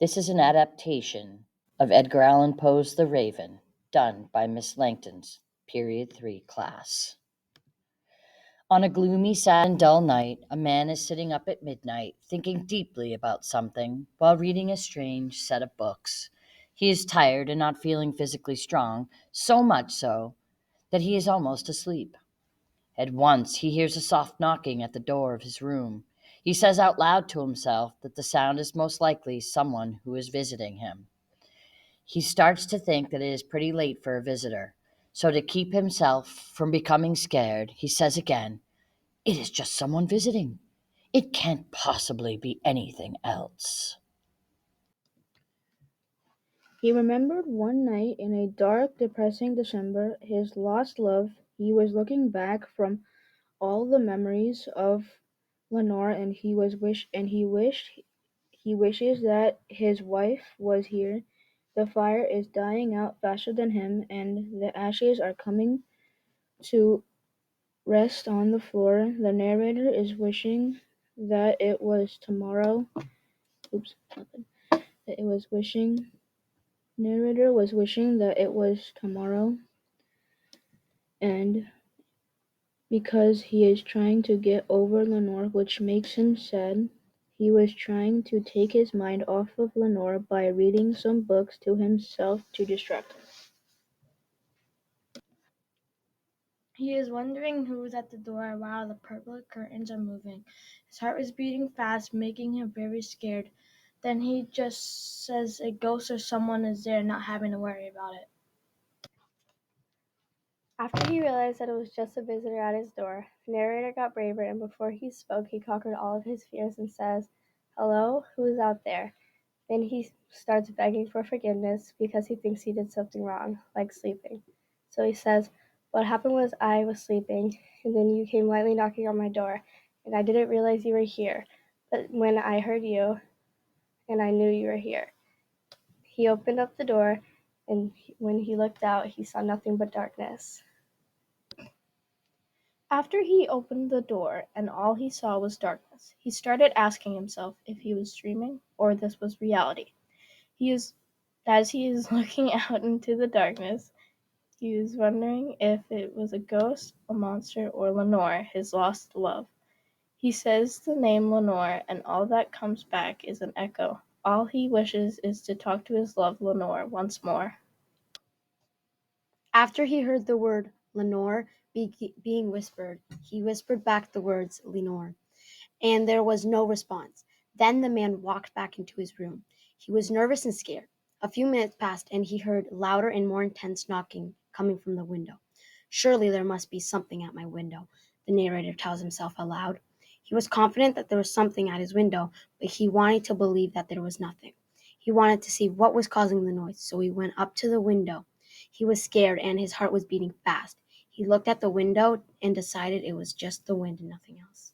This is an adaptation of Edgar Allan Poe's The Raven, done by Miss Langton's Period 3 class. On a gloomy, sad, and dull night, a man is sitting up at midnight, thinking deeply about something, while reading a strange set of books. He is tired and not feeling physically strong, so much so that he is almost asleep. At once he hears a soft knocking at the door of his room. He says out loud to himself that the sound is most likely someone who is visiting him. He starts to think that it is pretty late for a visitor, so to keep himself from becoming scared, he says again, "It is just someone visiting. It can't possibly be anything else." He remembered one night in a dark, depressing December, his lost love. He was looking back from all the memories of Lenore, and he wishes that his wife was here. The fire is dying out faster than him, and the ashes are coming to rest on the floor. The narrator is wishing that it was tomorrow. Oops, nothing. That it was wishing Narrator was wishing that it was tomorrow, and because he is trying to get over Lenore, which makes him sad, he was trying to take his mind off of Lenore by reading some books to himself to distract him. He is wondering who's at the door while the purple curtains are moving. His heart is beating fast, making him very scared. Then he just says a ghost or someone is there, not having to worry about it. After he realized that it was just a visitor at his door, the narrator got braver, and before he spoke, he conquered all of his fears and says, "Hello, who's out there?" Then he starts begging for forgiveness because he thinks he did something wrong, like sleeping. So he says, "What happened was I was sleeping, and then you came lightly knocking on my door, and I didn't realize you were here. But when I heard you, and I knew you were here." He opened up the door, and when he looked out, he saw nothing but darkness. After he opened the door and all he saw was darkness, he started asking himself if he was dreaming or this was reality. As he is looking out into the darkness, he is wondering if it was a ghost, a monster, or Lenore, his lost love. He says the name Lenore, and all that comes back is an echo. All he wishes is to talk to his love Lenore once more. After he heard the word Lenore being whispered, he whispered back the words Lenore, and there was no response. Then the man walked back into his room. He was nervous and scared. A few minutes passed, and he heard louder and more intense knocking coming from the window. "Surely there must be something at my window," the narrator tells himself aloud. He was confident that there was something at his window, but he wanted to believe that there was nothing. He wanted to see what was causing the noise, so he went up to the window. He was scared, and his heart was beating fast. He looked at the window and decided it was just the wind and nothing else.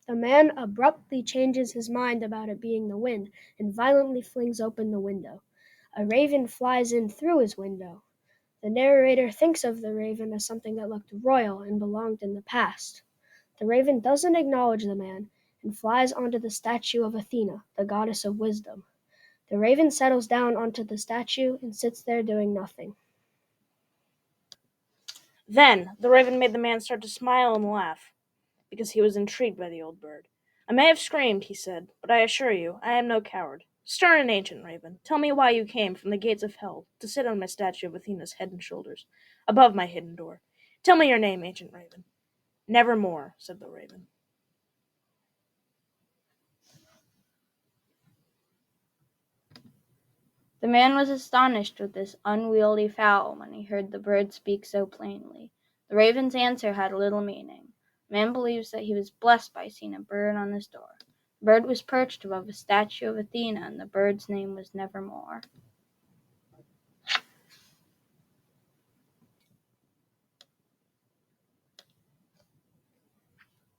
The man abruptly changes his mind about it being the wind and violently flings open the window. A raven flies in through his window. The narrator thinks of the raven as something that looked royal and belonged in the past. The raven doesn't acknowledge the man and flies onto the statue of Athena, the goddess of wisdom. The raven settles down onto the statue and sits there doing nothing. Then the raven made the man start to smile and laugh, because he was intrigued by the old bird. "I may have screamed," he said, "but I assure you I am no coward. Stern and ancient raven, tell me why you came from the gates of hell to sit on my statue of Athena's head and shoulders, above my hidden door. Tell me your name, ancient raven." "Nevermore," said the raven. The man was astonished with this unwieldy fowl when he heard the bird speak so plainly. The raven's answer had little meaning. The man believes that he was blessed by seeing a bird on his door. The bird was perched above a statue of Athena, and the bird's name was Nevermore.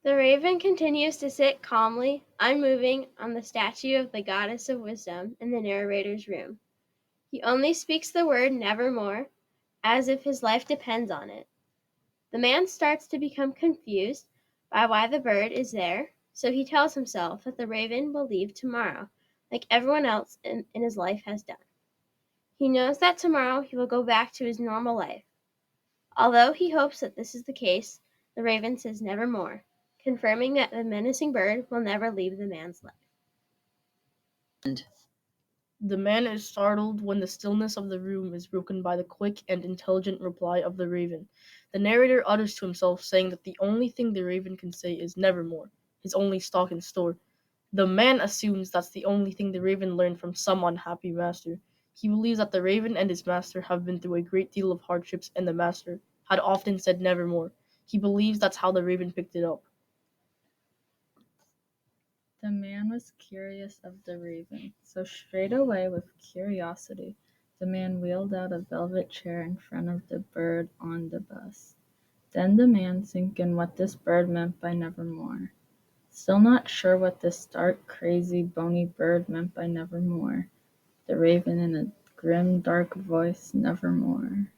The raven continues to sit calmly, unmoving, on the statue of the goddess of wisdom in the narrator's room. He only speaks the word "nevermore," as if his life depends on it. The man starts to become confused by why the bird is there, so he tells himself that the raven will leave tomorrow, like everyone else in his life has done. He knows that tomorrow he will go back to his normal life. Although he hopes that this is the case, the raven says nevermore, confirming that the menacing bird will never leave the man's life. The man is startled when the stillness of the room is broken by the quick and intelligent reply of the raven. The narrator utters to himself, saying that the only thing the raven can say is nevermore, his only stock in store. The man assumes that's the only thing the raven learned from some unhappy master. He believes that the raven and his master have been through a great deal of hardships, and the master had often said nevermore. He believes that's how the raven picked it up. The man was curious of the raven, so straightway with curiosity the man wheeled out a velvet chair in front of the bird on the bus. Then the man thinking what this bird meant by nevermore. Still not sure what this dark, crazy, bony bird meant by nevermore. The raven in a grim, dark voice, nevermore.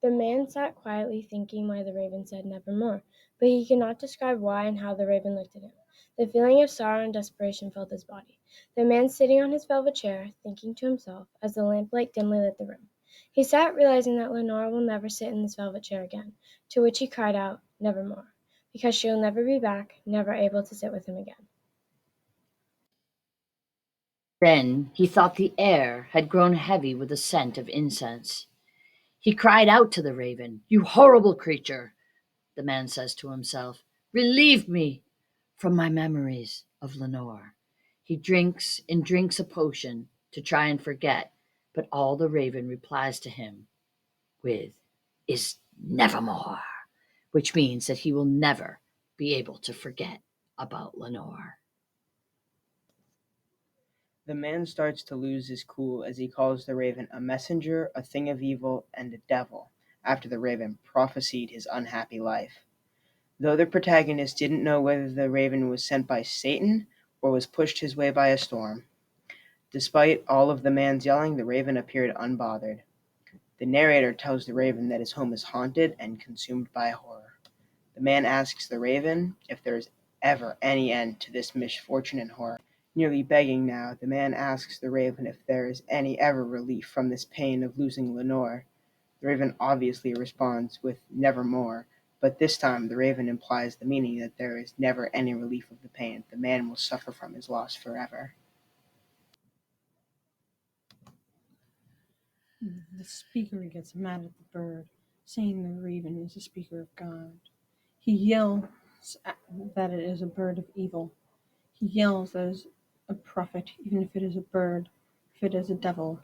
The man sat quietly thinking why the raven said nevermore, but he could not describe why and how the raven looked at him. The feeling of sorrow and desperation filled his body. The man sitting on his velvet chair, thinking to himself, as the lamplight dimly lit the room. He sat realizing that Lenora will never sit in this velvet chair again, to which he cried out, nevermore, because she will never be back, never able to sit with him again. Then he thought the air had grown heavy with the scent of incense. He cried out to the raven, "You horrible creature!" The man says to himself, "Relieve me from my memories of Lenore." He drinks and drinks a potion to try and forget, but all the raven replies to him with is nevermore, which means that he will never be able to forget about Lenore. The man starts to lose his cool as he calls the raven a messenger, a thing of evil, and a devil, after the raven prophesied his unhappy life. Though the protagonist didn't know whether the raven was sent by Satan or was pushed his way by a storm. Despite all of the man's yelling, the raven appeared unbothered. The narrator tells the raven that his home is haunted and consumed by horror. The man asks the raven if there is ever any end to this misfortune and horror. Nearly begging now, the man asks the raven if there is any ever relief from this pain of losing Lenore. The raven obviously responds with nevermore, but this time the raven implies the meaning that there is never any relief of the pain. The man will suffer from his loss forever. The speaker gets mad at the bird, saying the raven is a speaker of God. He yells that it is a bird of evil. He yells that it is a prophet, even if it is a bird, if it is a devil.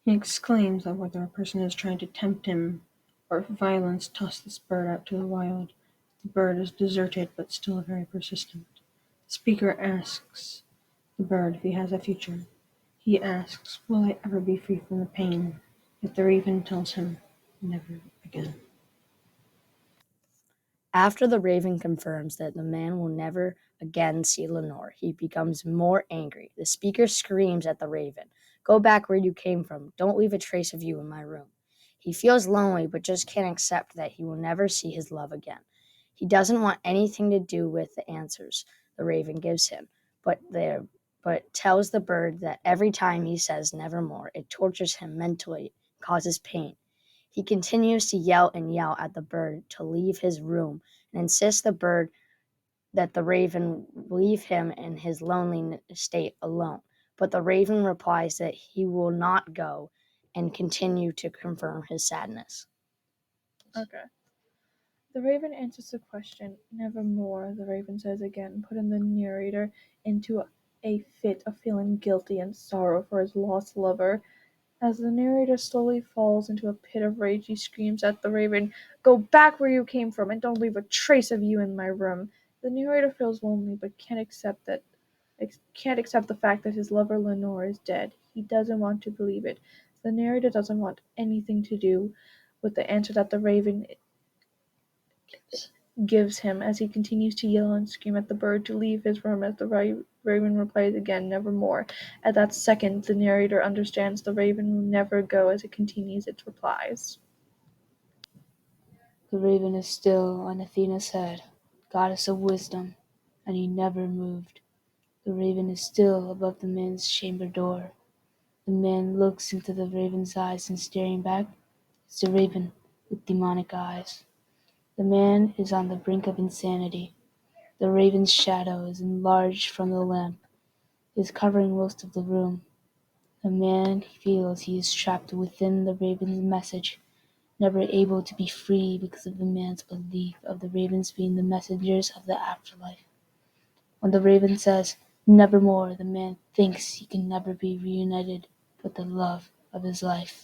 He exclaims that whether a person is trying to tempt him, or if violence tossed this bird out to the wild, the bird is deserted but still very persistent. The speaker asks the bird if he has a future. He asks, will I ever be free from the pain? Yet the raven tells him, never again. After the raven confirms that the man will never again see Lenore, he becomes more angry. The speaker screams at the raven, "Go back where you came from. Don't leave a trace of you in my room." He feels lonely, but just can't accept that he will never see his love again. He doesn't want anything to do with the answers the raven gives him, but tells the bird that every time he says nevermore, it tortures him mentally, causes pain. He continues to yell and yell at the bird to leave his room and insists that the raven leave him in his lonely state alone. But the raven replies that he will not go and continue to confirm his sadness. Okay. The raven answers the question, nevermore, the raven says again, putting the narrator into a fit of feeling guilty and sorrow for his lost lover. As the narrator slowly falls into a pit of rage, he screams at the raven, "Go back where you came from and don't leave a trace of you in my room." The narrator feels lonely but can't accept the fact that his lover Lenore is dead. He doesn't want to believe it. The narrator doesn't want anything to do with the answer that the raven gives him as he continues to yell and scream at the bird to leave his room as the raven replies again, nevermore. At that second, the narrator understands the raven will never go as it continues its replies. The raven is still on Athena's head, goddess of wisdom, and he never moved. The raven is still above the man's chamber door. The man looks into the raven's eyes, and staring back is the raven with demonic eyes. The man is on the brink of insanity. The raven's shadow is enlarged from the lamp, is covering most of the room. The man feels he is trapped within the raven's message, never able to be free because of the man's belief of the ravens being the messengers of the afterlife. When the raven says, "Nevermore," the man thinks he can never be reunited with the love of his life.